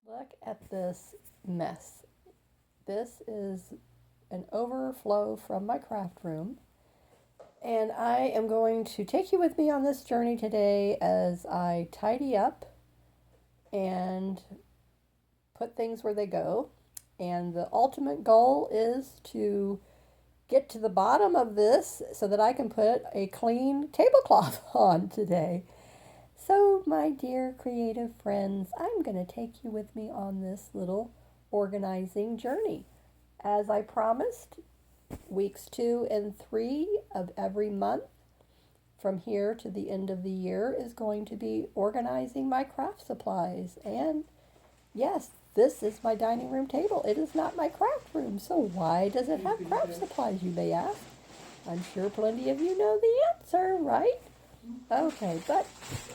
Look at this mess. This is an overflow from my craft room. And I am going to take you with me on this journey today as I tidy up and put things where they go. And the ultimate goal is to get to the bottom of this so that I can put a clean tablecloth on today. So, my dear creative friends, I'm going to take you with me on this little organizing journey. As I promised, weeks 2 and 3 of every month from here to the end of the year is going to be organizing my craft supplies. And yes, this is my dining room table. It is not my craft room. So, why does it have craft supplies, you may ask? I'm sure plenty of you know the answer, right? Okay, but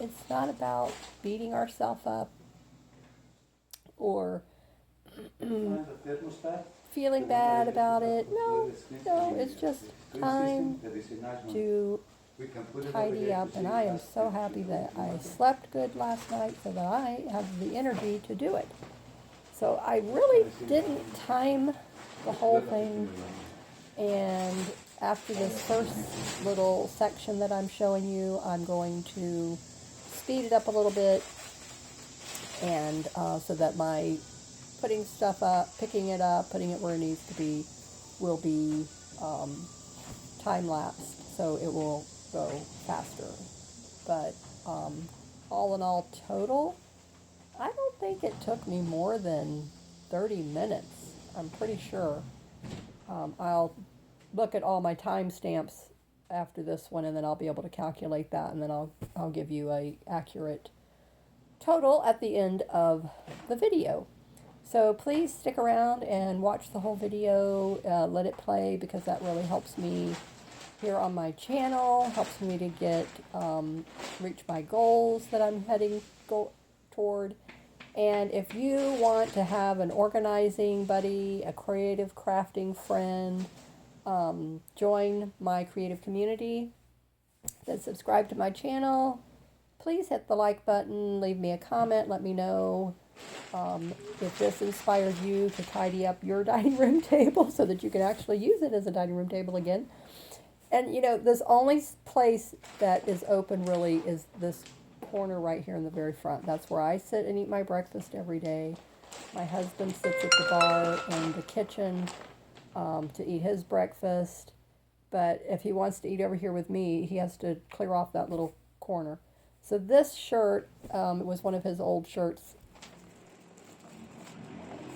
it's not about beating ourselves up or feeling bad about it. No, it's just time to tidy up, and I am so happy that I slept good last night so that I have the energy to do it. So I really didn't time the whole thing, and after this first little section that I'm showing you, I'm going to speed it up a little bit, and so that my putting stuff up, picking it up, putting it where it needs to be, will be time lapsed, so it will go faster. But all in all, total, I don't think it took me more than 30 minutes. I'm pretty sure. I'll look at all my timestamps after this one, and then I'll be able to calculate that, and then I'll give you a accurate total at the end of the video. So please stick around and watch the whole video. Let it play, because that really helps me here on my channel, helps me to get reach my goals that I'm heading toward. And if you want to have an organizing buddy, a creative crafting friend, join my creative community, then subscribe to my channel. Please hit the like button, leave me a comment, let me know if this inspired you to tidy up your dining room table so that you can actually use it as a dining room table again. And you know, this only place that is open really is this corner right here in the very front. That's where I sit and eat my breakfast every day. My husband sits at the bar in the kitchen to eat his breakfast. But if he wants to eat over here with me, he has to clear off that little corner. So this shirt was one of his old shirts.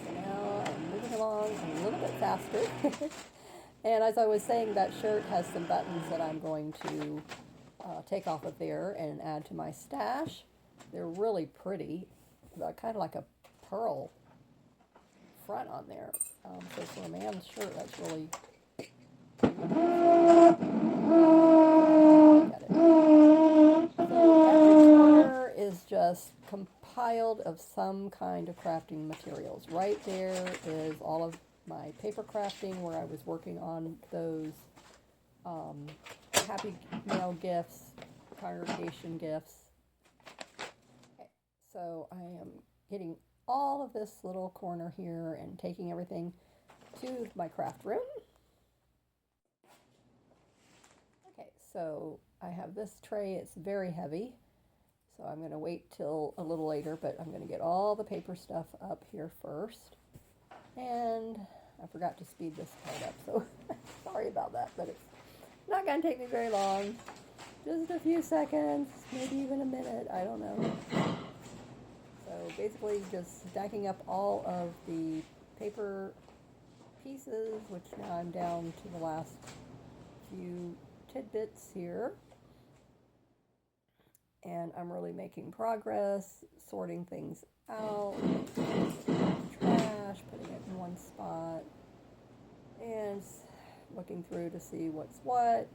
So now I'm moving along a little bit faster. And as I was saying, that shirt has some buttons that I'm going to take off of there and add to my stash. They're really pretty, kind of like a pearl front on there. So for a man's shirt, that's really get it. So every corner is just compiled of some kind of crafting materials. Right there is all of my paper crafting, where I was working on those Happy Mail gifts, congregation gifts. Okay, so I am getting all of this little corner here and taking everything to my craft room. Okay, so I have this tray. It's very heavy, so I'm going to wait till a little later, but I'm going to get all the paper stuff up here first. And I forgot to speed this part up, so sorry about that, but it's not going to take me very long. Just a few seconds, maybe even a minute, I don't know. So basically just stacking up all of the paper pieces, which now I'm down to the last few tidbits here. And I'm really making progress, sorting things out, trash, putting it in one spot, and looking through to see what's what.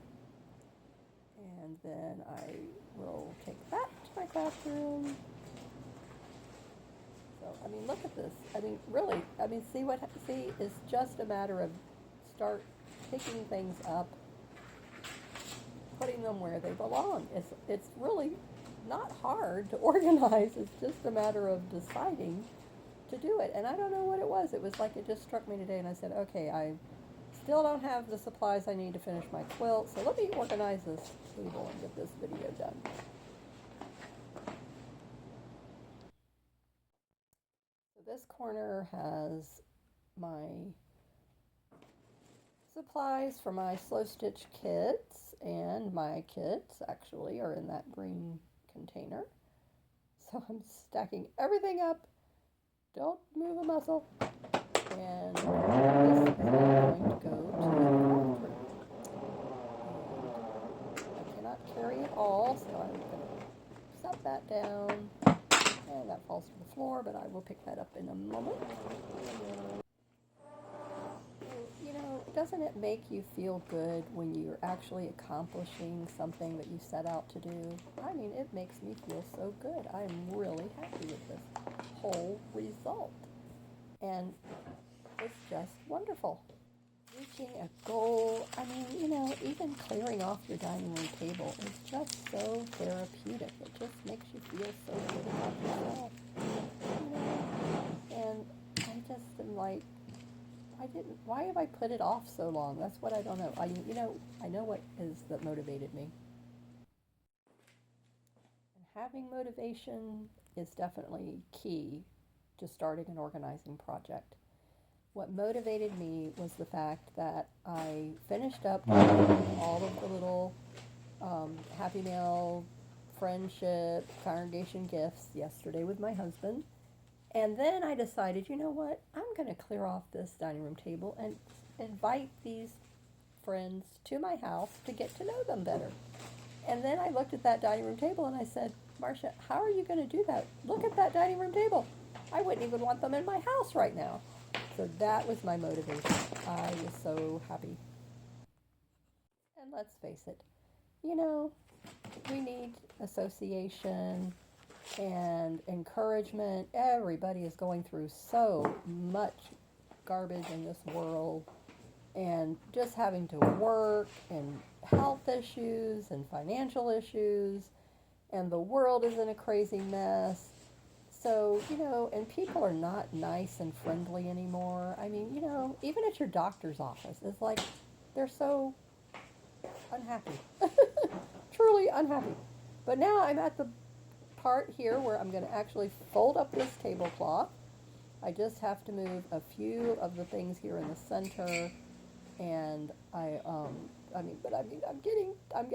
And then I will take that to my classroom. So, I mean, look at this. I mean, really, I mean, see, it's just a matter of start picking things up, putting them where they belong. It's really not hard to organize. It's just a matter of deciding to do it. And I don't know what it was. It was like it just struck me today, and I said, okay, I still don't have the supplies I need to finish my quilt, so let me organize this table and get this video done. So this corner has my supplies for my slow stitch kits, and my kits actually are in that green container. So I'm stacking everything up. Don't move a muscle. And this is now going to go to the craft room. And I cannot carry it all, so I'm going to set that down. And that falls to the floor, but I will pick that up in a moment. You know, doesn't it make you feel good when you're actually accomplishing something that you set out to do? I mean, it makes me feel so good. I'm really happy with this whole result. And it's just wonderful. Reaching a goal, I mean, you know, even clearing off your dining room table is just so therapeutic. It just makes you feel so good about yourself. You know? And I just am like, why have I put it off so long? That's what I don't know. I know what is that motivated me. And having motivation is definitely key to starting an organizing project. What motivated me was the fact that I finished up all of the little Happy Meal, friendship, congregation gifts yesterday with my husband. And then I decided, you know what, I'm going to clear off this dining room table and invite these friends to my house to get to know them better. And then I looked at that dining room table and I said, Marcia, how are you going to do that? Look at that dining room table. I wouldn't even want them in my house right now. So that was my motivation. I was so happy. And let's face it, you know, we need association and encouragement. Everybody is going through so much garbage in this world, and just having to work, and health issues and financial issues, and the world is in a crazy mess. So, you know, and people are not nice and friendly anymore. I mean, you know, even at your doctor's office, it's like they're so unhappy. Truly unhappy. But now I'm at the part here where I'm going to actually fold up this tablecloth. I just have to move a few of the things here in the center, and I'm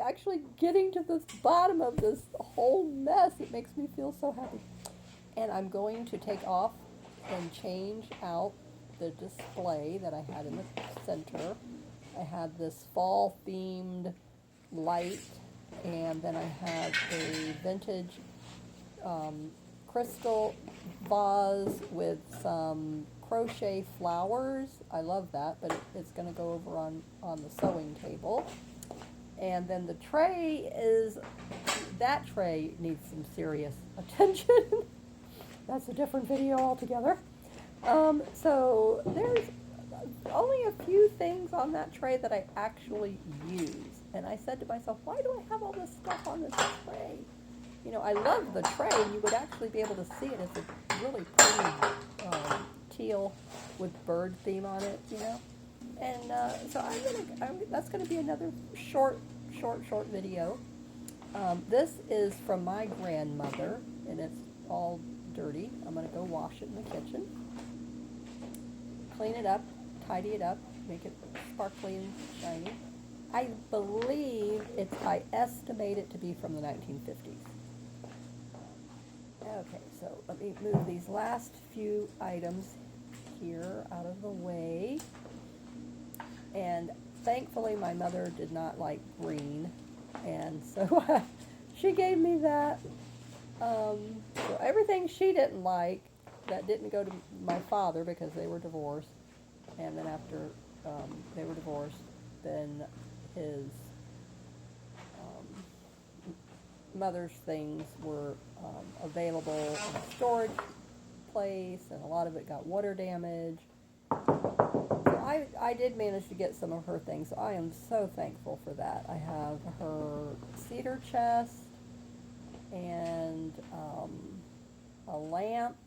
actually getting to the bottom of this whole mess. It makes me feel so happy. And I'm going to take off and change out the display that I had in the center. I had this fall themed light, and then I had a vintage crystal vase with some crochet flowers. I love that, but it's going to go over on the sewing table. And then the tray that tray needs some serious attention. That's a different video altogether. So there's only a few things on that tray that I actually use. And I said to myself, why do I have all this stuff on this tray? You know, I love the tray. You would actually be able to see it. It's a really pretty teal with bird theme on it, you know. And so that's going to be another short video. This is from my grandmother, and it's all dirty. I'm going to go wash it in the kitchen. Clean it up, tidy it up, make it sparkly and shiny. I believe I estimate it to be from the 1950s. Okay, so let me move these last few items here out of the way. And thankfully my mother did not like green, and so she gave me that. So everything she didn't like, that didn't go to my father because they were divorced, and then after they were divorced, then his mother's things were available in a storage place, and a lot of it got water damage. So I did manage to get some of her things, so I am so thankful for that. I have her cedar chest and a lamp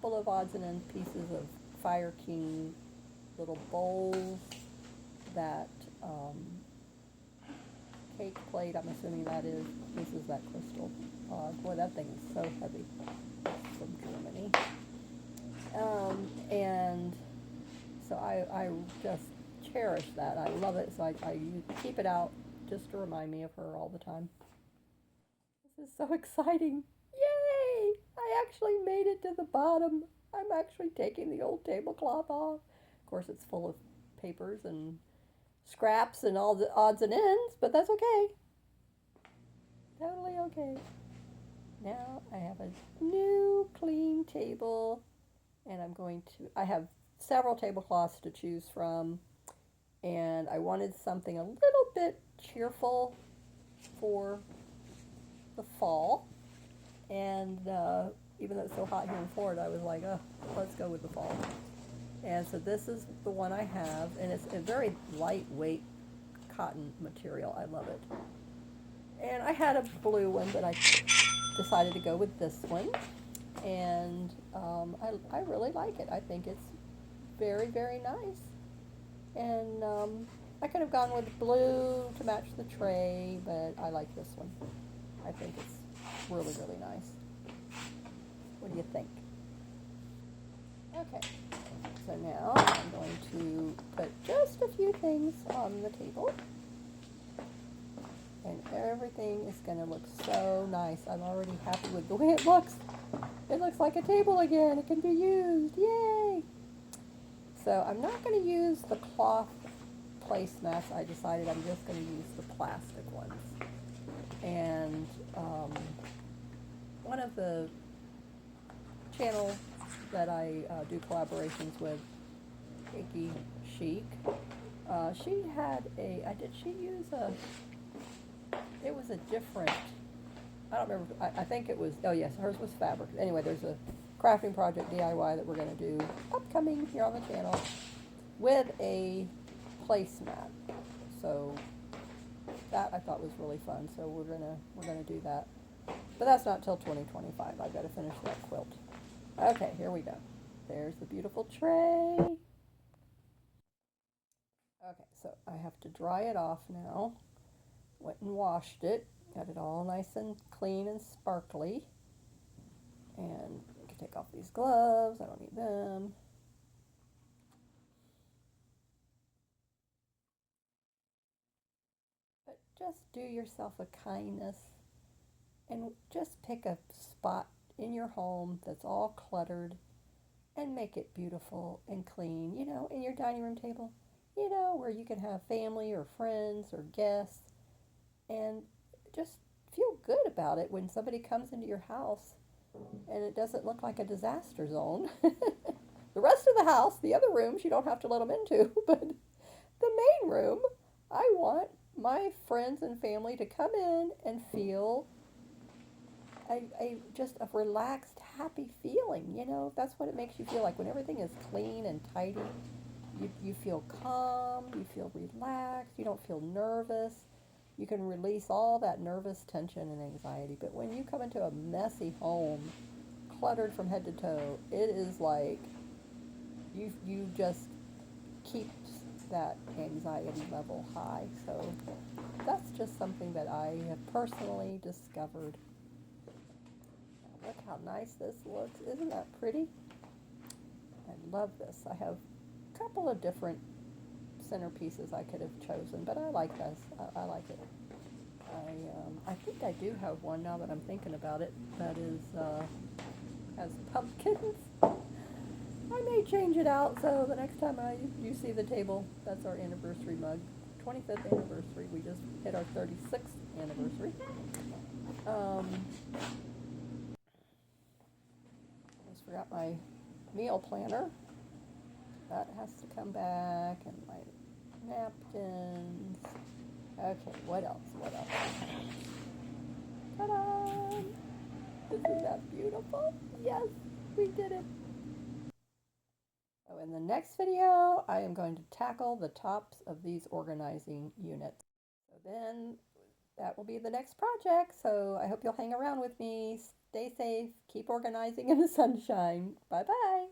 couple of odds and ends pieces of Fire King little bowls, that cake plate, I'm assuming that is. This is that crystal. Boy, that thing is so heavy. It's from Germany. And so I just cherish that. I love it, so I keep it out just to remind me of her all the time. This is so exciting. Yay! I actually made it to the bottom. I'm actually taking the old tablecloth off. Of course, it's full of papers and scraps and all the odds and ends, but that's okay. Totally okay. Now I have a new clean table, and I have several tablecloths to choose from, and I wanted something a little bit cheerful for the fall. And even though it's so hot here in Florida, I was like, oh, let's go with the fall. And so this is the one I have, and it's a very lightweight cotton material. I love it. And I had a blue one, but I decided to go with this one. And I really like it. I think it's very, very nice. And I could have gone with blue to match the tray, but I like this one. I think it's really, really nice. What do you think? Okay, so now I'm going to put just a few things on the table. And everything is going to look so nice. I'm already happy with the way it looks. It looks like a table again. It can be used. Yay! So I'm not going to use the cloth placemats. I decided I'm just going to use the plastic ones. And one of the channels that I do collaborations with, Icky Chic, she had did she use it was a different, I don't remember, I think it was, oh yes, hers was fabric. Anyway, there's a crafting project DIY that we're going to do upcoming here on the channel with a placemat. So that I thought was really fun. So we're gonna do that. But that's not till 2025. I've got to finish that quilt. Okay, here we go. There's the beautiful tray. Okay, so I have to dry it off now. Went and washed it. Got it all nice and clean and sparkly. And I can take off these gloves. I don't need them. But just do yourself a kindness and just pick a spot in your home that's all cluttered and make it beautiful and clean, in your dining room table, where you can have family or friends or guests, and just feel good about it when somebody comes into your house and it doesn't look like a disaster zone. The rest of the house, the other rooms, you don't have to let them into, but the main room, I want my friends and family to come in and feel just a relaxed, happy feeling. That's what it makes you feel like when everything is clean and tidy. You feel calm, you feel relaxed, you don't feel nervous. You can release all that nervous tension and anxiety. But when you come into a messy home, cluttered from head to toe, it is like you just keep that anxiety level high. So that's just something that I have personally discovered. Look how nice this looks. Isn't that pretty? I love this. I have a couple of different centerpieces I could have chosen, but I like this. I like it. I think I do have one now that I'm thinking about it that is has pumpkins. I may change it out, so the next time you see the table, that's our anniversary mug. 25th anniversary. We just hit our 36th anniversary. Just forgot my meal planner. That has to come back, and my napkins. Okay, what else? Ta-da! Isn't that beautiful? Yes, we did it. So in the next video, I am going to tackle the tops of these organizing units. So then that will be the next project. So I hope you'll hang around with me. Stay safe. Keep organizing in the sunshine. Bye bye.